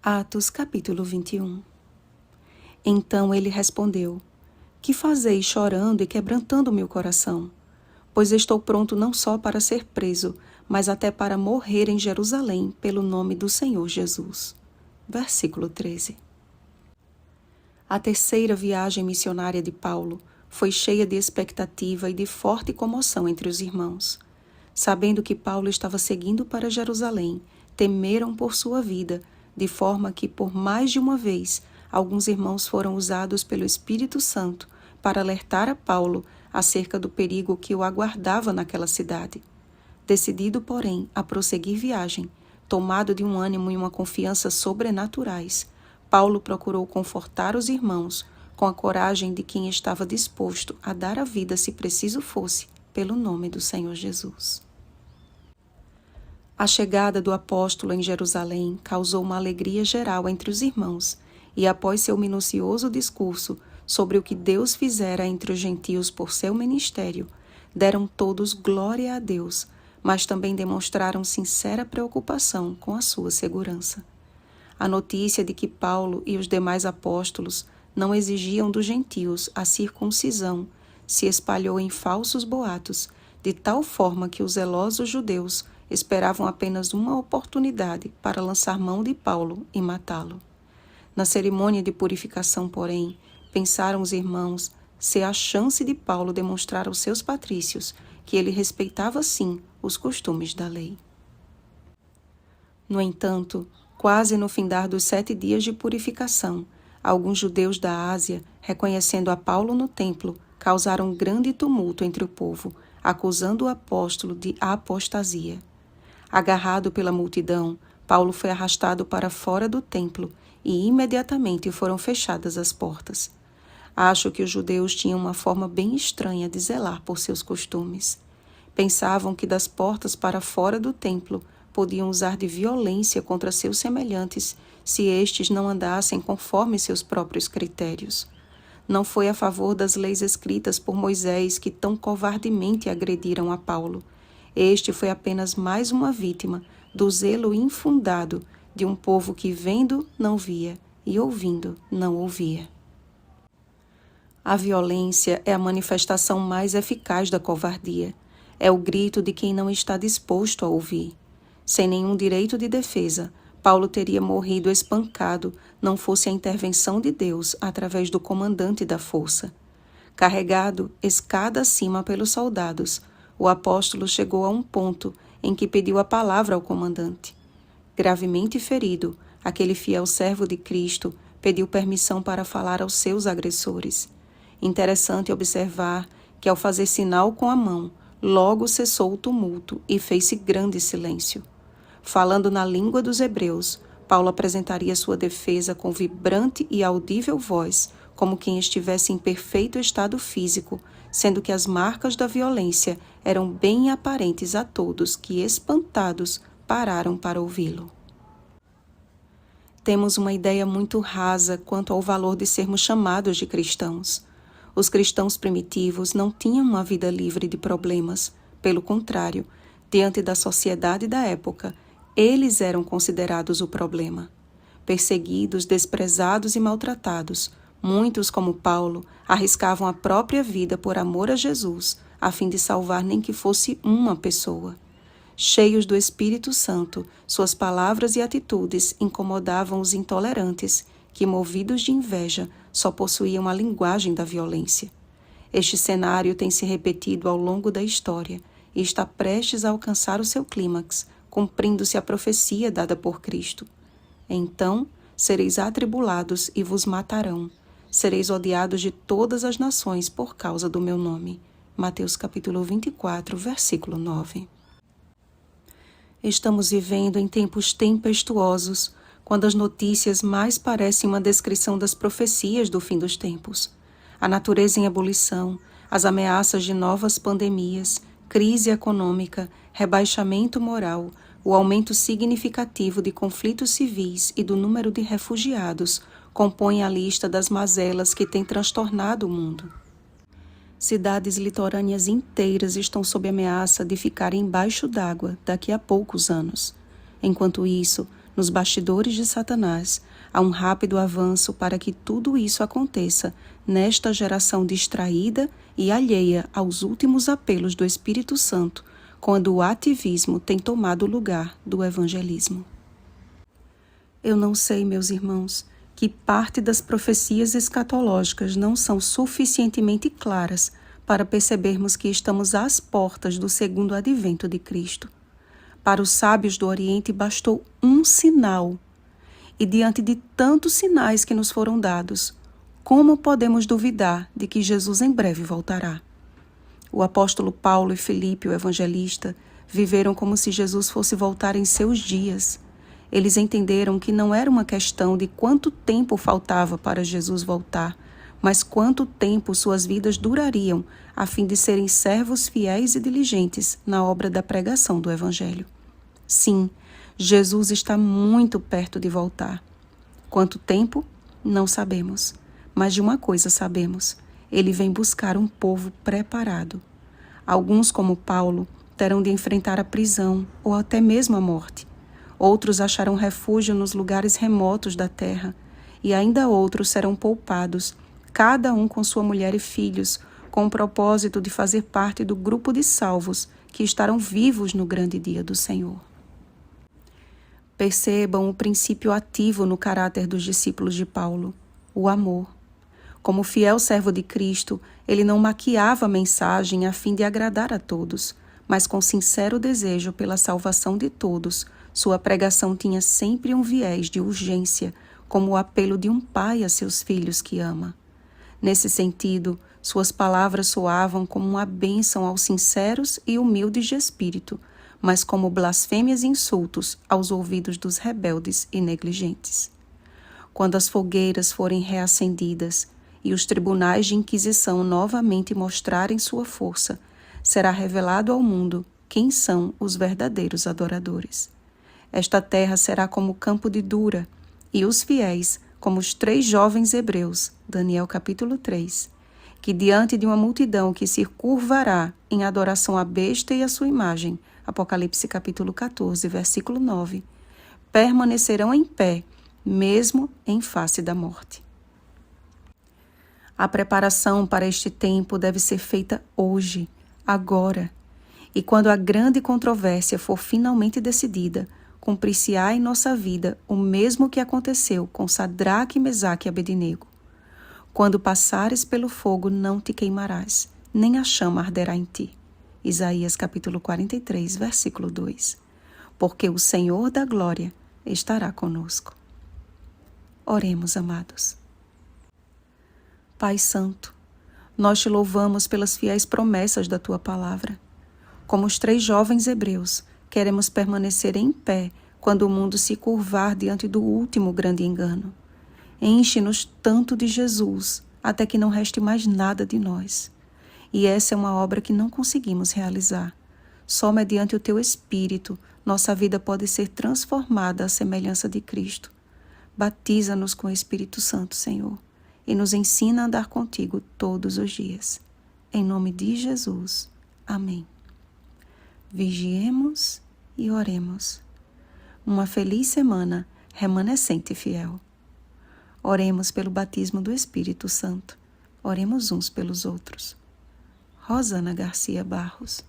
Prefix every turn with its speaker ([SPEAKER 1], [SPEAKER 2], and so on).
[SPEAKER 1] Atos capítulo 21. Então ele respondeu: Que fazeis chorando e quebrantando meu coração? Pois estou pronto não só para ser preso, mas até para morrer em Jerusalém pelo nome do Senhor Jesus. Versículo 13. A terceira viagem missionária de Paulo foi cheia de expectativa e de forte comoção entre os irmãos. Sabendo que Paulo estava seguindo para Jerusalém, temeram por sua vida, de forma que, por mais de uma vez, alguns irmãos foram usados pelo Espírito Santo para alertar a Paulo acerca do perigo que o aguardava naquela cidade. Decidido, porém, a prosseguir viagem, tomado de um ânimo e uma confiança sobrenaturais, Paulo procurou confortar os irmãos com a coragem de quem estava disposto a dar a vida, se preciso fosse, pelo nome do Senhor Jesus. A chegada do apóstolo em Jerusalém causou uma alegria geral entre os irmãos, e após seu minucioso discurso sobre o que Deus fizera entre os gentios por seu ministério, deram todos glória a Deus, mas também demonstraram sincera preocupação com a sua segurança. A notícia de que Paulo e os demais apóstolos não exigiam dos gentios a circuncisão se espalhou em falsos boatos, de tal forma que os zelosos judeus esperavam apenas uma oportunidade para lançar mão de Paulo e matá-lo. Na cerimônia de purificação, porém, pensaram os irmãos ser a chance de Paulo demonstrar aos seus patrícios que ele respeitava sim os costumes da lei. No entanto, quase no findar dos 7 dias de purificação, alguns judeus da Ásia, reconhecendo a Paulo no templo, causaram grande tumulto entre o povo, acusando o apóstolo de apostasia. Agarrado pela multidão, Paulo foi arrastado para fora do templo e imediatamente foram fechadas as portas. Acho que os judeus tinham uma forma bem estranha de zelar por seus costumes. Pensavam que das portas para fora do templo podiam usar de violência contra seus semelhantes se estes não andassem conforme seus próprios critérios. Não foi a favor das leis escritas por Moisés que tão covardemente agrediram a Paulo. Este foi apenas mais uma vítima do zelo infundado de um povo que, vendo, não via e ouvindo, não ouvia. A violência é a manifestação mais eficaz da covardia. É o grito de quem não está disposto a ouvir. Sem nenhum direito de defesa, Paulo teria morrido espancado, não fosse a intervenção de Deus através do comandante da força. Carregado escada acima pelos soldados, o apóstolo chegou a um ponto em que pediu a palavra ao comandante. Gravemente ferido, aquele fiel servo de Cristo pediu permissão para falar aos seus agressores. Interessante observar que, ao fazer sinal com a mão, logo cessou o tumulto e fez-se grande silêncio. Falando na língua dos hebreus, Paulo apresentaria sua defesa com vibrante e audível voz, como quem estivesse em perfeito estado físico, sendo que as marcas da violência eram bem aparentes a todos que, espantados, pararam para ouvi-lo. Temos uma ideia muito rasa quanto ao valor de sermos chamados de cristãos. Os cristãos primitivos não tinham uma vida livre de problemas. Pelo contrário, diante da sociedade da época, eles eram considerados o problema. Perseguidos, desprezados e maltratados, muitos, como Paulo, arriscavam a própria vida por amor a Jesus, a fim de salvar nem que fosse uma pessoa. Cheios do Espírito Santo, suas palavras e atitudes incomodavam os intolerantes, que, movidos de inveja, só possuíam a linguagem da violência. Este cenário tem se repetido ao longo da história e está prestes a alcançar o seu clímax, cumprindo-se a profecia dada por Cristo. Então sereis atribulados e vos matarão. Sereis odiados de todas as nações por causa do meu nome. Mateus capítulo 24, versículo 9. Estamos vivendo em tempos tempestuosos, quando as notícias mais parecem uma descrição das profecias do fim dos tempos. A natureza em ebulição, as ameaças de novas pandemias, crise econômica, rebaixamento moral, o aumento significativo de conflitos civis e do número de refugiados compõem a lista das mazelas que têm transtornado o mundo. Cidades litorâneas inteiras estão sob ameaça de ficarem embaixo d'água daqui a poucos anos. Enquanto isso, nos bastidores de Satanás, há um rápido avanço para que tudo isso aconteça nesta geração distraída e alheia aos últimos apelos do Espírito Santo, quando o ativismo tem tomado o lugar do evangelismo. Eu não sei, meus irmãos, que parte das profecias escatológicas não são suficientemente claras para percebermos que estamos às portas do segundo advento de Cristo. Para os sábios do Oriente bastou um sinal, e diante de tantos sinais que nos foram dados, como podemos duvidar de que Jesus em breve voltará? O apóstolo Paulo e Filipe, o evangelista, viveram como se Jesus fosse voltar em seus dias. Eles entenderam que não era uma questão de quanto tempo faltava para Jesus voltar, mas quanto tempo suas vidas durariam a fim de serem servos fiéis e diligentes na obra da pregação do Evangelho. Sim, Jesus está muito perto de voltar. Quanto tempo? Não sabemos. Mas de uma coisa sabemos: ele vem buscar um povo preparado. Alguns, como Paulo, terão de enfrentar a prisão ou até mesmo a morte. Outros acharão refúgio nos lugares remotos da terra, e ainda outros serão poupados, cada um com sua mulher e filhos, com o propósito de fazer parte do grupo de salvos que estarão vivos no grande dia do Senhor. Percebam o princípio ativo no caráter dos discípulos de Paulo, o amor. Como fiel servo de Cristo, ele não maquiava a mensagem a fim de agradar a todos, mas com sincero desejo pela salvação de todos, sua pregação tinha sempre um viés de urgência, como o apelo de um pai a seus filhos que ama. Nesse sentido, suas palavras soavam como uma bênção aos sinceros e humildes de espírito, mas como blasfêmias e insultos aos ouvidos dos rebeldes e negligentes. Quando as fogueiras forem reacendidas e os tribunais de inquisição novamente mostrarem sua força, será revelado ao mundo quem são os verdadeiros adoradores. Esta terra será como campo de Dura, e os fiéis como os 3 jovens hebreus, Daniel capítulo 3, que diante de uma multidão que se curvará em adoração à besta e à sua imagem, Apocalipse capítulo 14, versículo 9, permanecerão em pé, mesmo em face da morte. A preparação para este tempo deve ser feita hoje, agora, e quando a grande controvérsia for finalmente decidida, cumprir-se-á em nossa vida o mesmo que aconteceu com Sadraque, Mesaque e Abednego. Quando passares pelo fogo, não te queimarás, nem a chama arderá em ti. Isaías capítulo 43, versículo 2. Porque o Senhor da glória estará conosco. Oremos, amados. Pai Santo, nós te louvamos pelas fiéis promessas da tua palavra. Como os 3 jovens hebreus, queremos permanecer em pé quando o mundo se curvar diante do último grande engano. Enche-nos tanto de Jesus, até que não reste mais nada de nós. E essa é uma obra que não conseguimos realizar. Só mediante o teu Espírito, nossa vida pode ser transformada à semelhança de Cristo. Batiza-nos com o Espírito Santo, Senhor, e nos ensina a andar contigo todos os dias. Em nome de Jesus. Amém. Vigiemos e oremos. Uma feliz semana remanescente e fiel. Oremos pelo batismo do Espírito Santo. Oremos uns pelos outros. Rosana Garcia Barros.